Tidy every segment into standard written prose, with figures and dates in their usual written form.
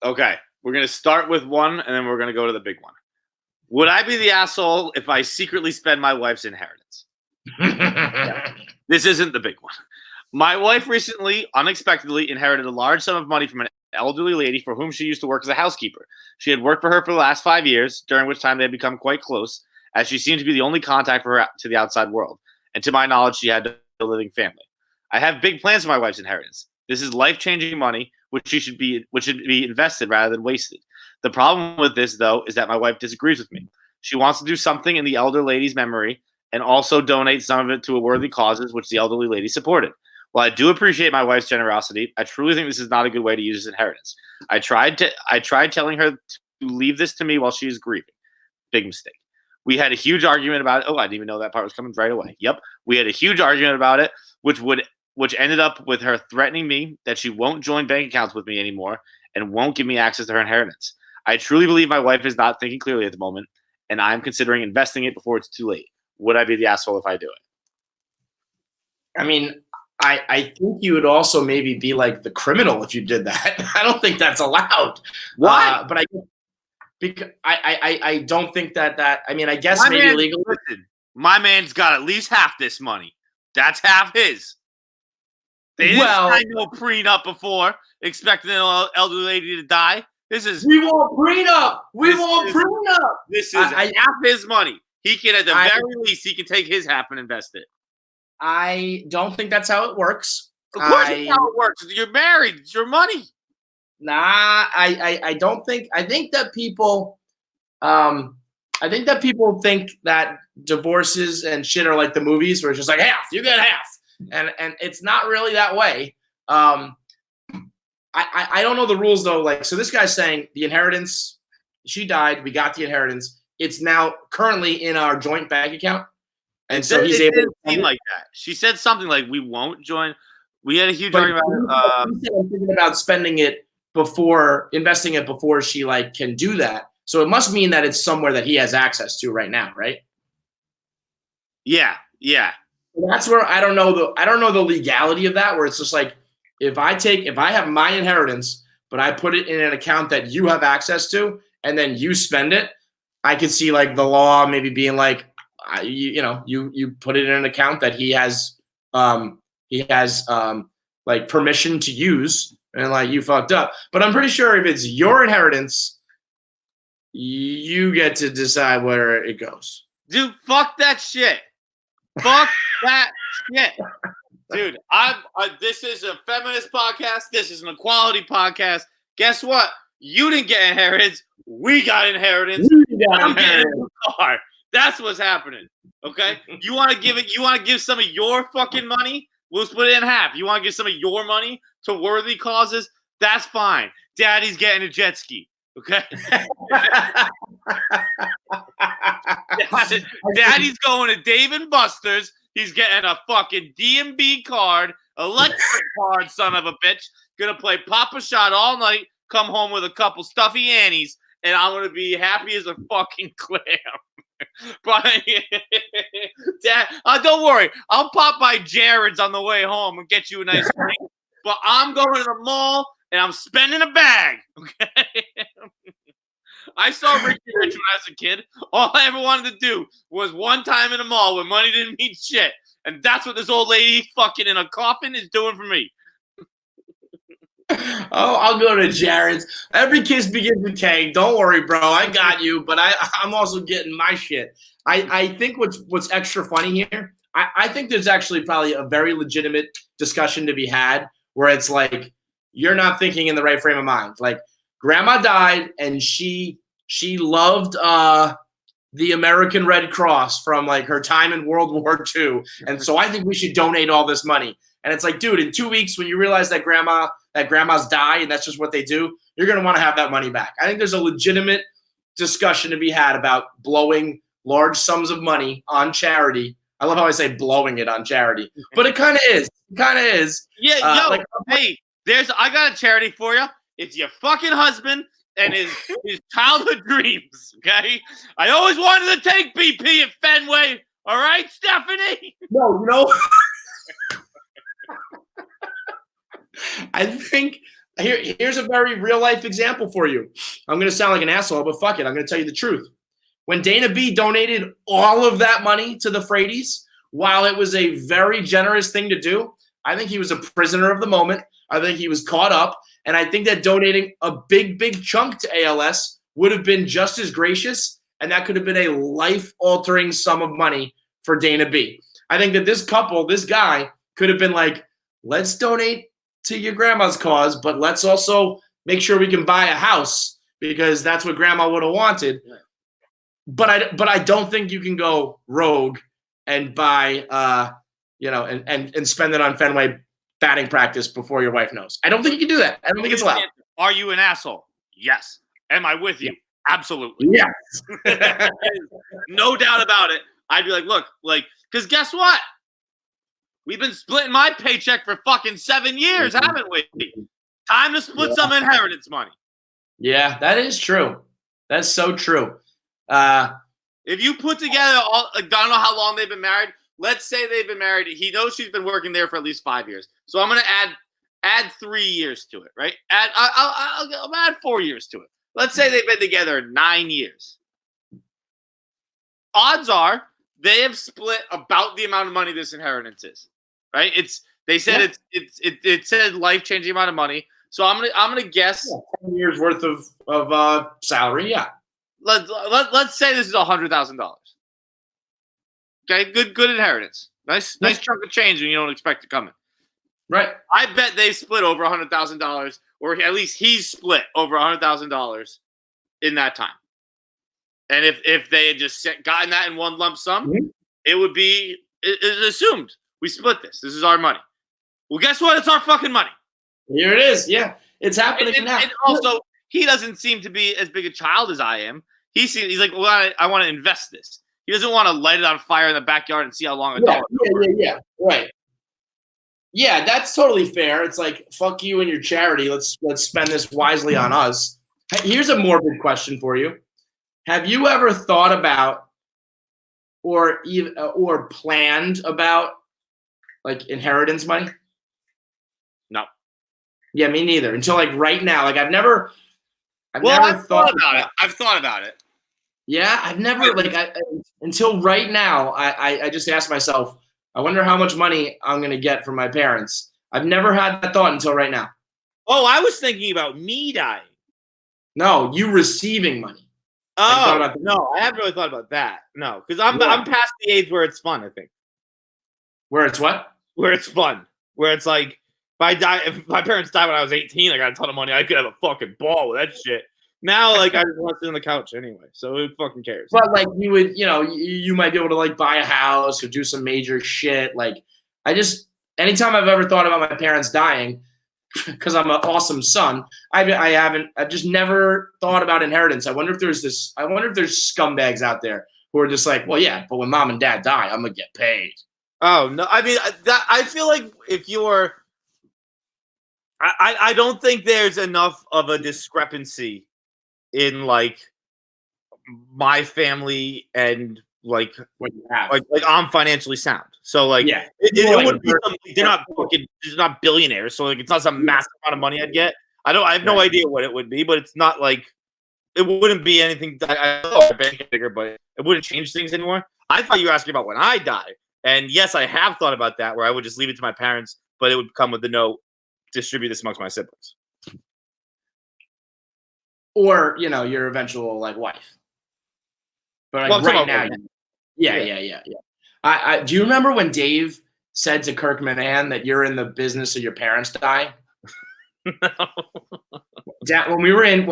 Okay, we're going to start with one, and then we're going to go to the big one. Would I be the asshole if I secretly spend my wife's inheritance? This isn't the big one. My wife recently, unexpectedly, inherited a large sum of money from an elderly lady for whom she used to work as a housekeeper. She had worked for her for the last 5 years, during which time they had become quite close, as she seemed to be the only contact for her to the outside world. And to my knowledge, she had a living family. I have big plans for my wife's inheritance. This is life-changing money, which should be invested rather than wasted. The problem with this, though, is that my wife disagrees with me. She wants to do something in the elder lady's memory and also donate some of it to a worthy causes, which the elderly lady supported. While I do appreciate my wife's generosity, I truly think this is not a good way to use this inheritance. I tried telling her to leave this to me while she is grieving. Big mistake. We had a huge argument about it. Oh, I didn't even know that part was coming right away. Yep. We had a huge argument about it, which ended up with her threatening me that she won't join bank accounts with me anymore and won't give me access to her inheritance. I truly believe my wife is not thinking clearly at the moment, and I'm considering investing it before it's too late. Would I be the asshole if I do it? I mean, I think you would also maybe be like the criminal if you did that. I don't think that's allowed. Why? But I don't think that. I mean, I guess maybe legally. Listen, my man's got at least half this money. That's half his. They didn't sign no prenup before, expecting an elderly lady to die. We want prenup. We want prenup. This is half his money. He can, at the very least, he can take his half and invest it. I don't think that's how it works. Of course that's how it works. You're married. It's your money. Nah, I don't think. I think that people think that divorces and shit are like the movies where it's just like half, you get half. And it's not really that way. I don't know the rules though. Like, so this guy's saying the inheritance, she died, we got the inheritance. It's now currently in our joint bank account. And so he's able to seem like that. She said something like, we won't join. We had a huge argument about I'm thinking about spending it investing it before she like can do that. So it must mean that it's somewhere that he has access to right now, right? Yeah. That's where I don't know the legality of that, where it's just like if I have my inheritance, but I put it in an account that you have access to, and then you spend it, I could see like the law maybe being like, you put it in an account that he has like permission to use, and like you fucked up. But I'm pretty sure if it's your inheritance, you get to decide where it goes. Dude, fuck that shit. Fuck that shit. Dude, this is a feminist podcast. This is an equality podcast. Guess what? You didn't get inheritance. We got inheritance. I'm getting a car. That's what's happening. Okay? You want to give some of your fucking money? We'll split it in half. You want to give some of your money to worthy causes? That's fine. Daddy's getting a jet ski. Okay? Daddy's going to Dave & Buster's. He's getting a fucking D&B card, electric card, son of a bitch. Gonna play Papa Shot all night, come home with a couple stuffy Annies, and I'm gonna be happy as a fucking clam. But Dad, don't worry. I'll pop by Jared's on the way home and get you a nice drink. But I'm going to the mall and I'm spending a bag. Okay. I saw Richie Rich when I was a kid. All I ever wanted to do was one time in a mall where money didn't mean shit. And that's what this old lady fucking in a coffin is doing for me. Oh, I'll go to Jared's. Every kiss begins with K. Don't worry, bro. I got you. But I'm also getting my shit. I think what's extra funny here, I think there's actually probably a very legitimate discussion to be had where it's like you're not thinking in the right frame of mind. Like, Grandma died, and she loved the American Red Cross from like her time in World War II, and so I think we should donate all this money. And it's like, dude, in 2 weeks when you realize that grandmas die and that's just what they do, you're gonna want to have that money back. I think there's a legitimate discussion to be had about blowing large sums of money on charity. I love how I say blowing it on charity, but it kind of is. It kind of is. Yeah, hey, I got a charity for you. It's your fucking husband and his childhood dreams, okay? I always wanted to take BP at Fenway. All right, Stephanie? No, I think Here's a very real life example for you. I'm going to sound like an asshole, but fuck it. I'm going to tell you the truth. When Dana B donated all of that money to the Frady's, while it was a very generous thing to do, I think he was a prisoner of the moment. I think he was caught up. And I think that donating a big chunk to ALS would have been just as gracious. And that could have been a life-altering sum of money for Dana B. I think that this guy could have been like, let's donate to your grandma's cause, but let's also make sure we can buy a house because that's what grandma would have wanted. Yeah. But I don't think you can go rogue and buy, and spend it on Fenway batting practice before your wife knows. I don't think you can do that. I don't think it's allowed. Are you an asshole? Yes. Am I with you? Yeah. Absolutely. Yes. No doubt about it. I'd be like, look, because guess what? We've been splitting my paycheck for fucking 7 years, haven't we? Time to split some inheritance money. Yeah, that is true. That's so true. If you put together I don't know how long they've been married. Let's say they've been married. He knows she's been working there for at least 5 years. So I'm going to add 3 years to it, right? I'll add 4 years to it. Let's say they've been together 9 years. Odds are they have split about the amount of money this inheritance is, right? It said life-changing amount of money. So I'm gonna guess 10 years worth of salary. Yeah. Let's say this is $100,000. Okay, good inheritance. Nice chunk of change when you don't expect it coming. Right. I bet they split over $100,000, or at least he's split over $100,000 in that time. And if they had just gotten that in one lump sum, it would be assumed we split this. This is our money. Well, guess what? It's our fucking money. Here it is. Yeah, it's happening now. And also, he doesn't seem to be as big a child as I am. He's like, well, I want to invest this. He doesn't want to light it on fire in the backyard and see how long a dollar. Yeah. Right. Yeah, that's totally fair. It's like, fuck you and your charity. Let's spend this wisely on us. Here's a morbid question for you. Have you ever thought about or planned about like inheritance money? No. Yeah, me neither. Until like right now. Like I've never thought about it. I've thought about it. Yeah, I've never until right now. I just asked myself, I wonder how much money I'm gonna get from my parents. I've never had that thought until right now. Oh, I was thinking about me dying. No, you receiving money. Oh, no, I haven't really thought about that. No, because I'm past the age where it's fun, I think. Where it's what? Where it's fun. Where it's like, if my parents died when I was 18, I got a ton of money. I could have a fucking ball with that shit. Now, like, I just want to sit on the couch anyway. So who fucking cares? But, like, you would, you might be able to, like, buy a house or do some major shit. Like, anytime I've ever thought about my parents dying, because I'm an awesome son, I've just never thought about inheritance. I wonder if there's scumbags out there who are just like, well, yeah, but when mom and dad die, I'm gonna get paid. Oh no, I mean I feel like if you're, I don't think there's enough of a discrepancy in like my family and like what you have. Like I'm financially sound. So like it wouldn't be they're not billionaires, so like it's not some massive amount of money I'd get. I have no idea what it would be, but it's not like it wouldn't be anything. I know bank bigger, but it wouldn't change things anymore. I thought you were asking about when I die, and yes, I have thought about that, where I would just leave it to my parents, but it would come with the note, distribute this amongst my siblings, or your eventual like wife. But like right now, yeah. Do you remember when Dave said to Kirk Minahan that you're in the business of your parents die? No. When we were in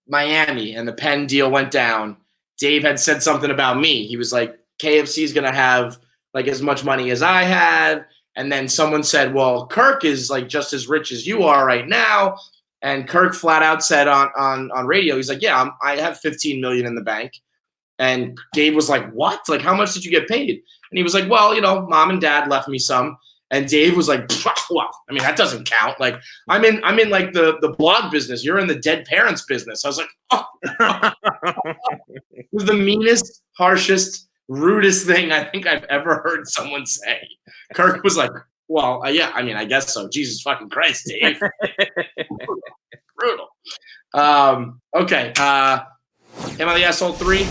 Miami and the Penn deal went down, Dave had said something about me. He was like, KFC is gonna have like as much money as I had, and then someone said, well, Kirk is like just as rich as you are right now. And Kirk flat out said on radio, he's like, yeah, I have $15 million in the bank. And Dave was like, what? Like, how much did you get paid? And he was like, well, mom and dad left me some. And Dave was like, well, I mean, that doesn't count. Like, I'm in like the blog business. You're in the dead parents business. I was like, oh. It was the meanest, harshest, rudest thing I think I've ever heard someone say. Kirk was like, Well, yeah, I mean, I guess so. Jesus fucking Christ, Dave. Brutal. Okay. Am I the asshole 3?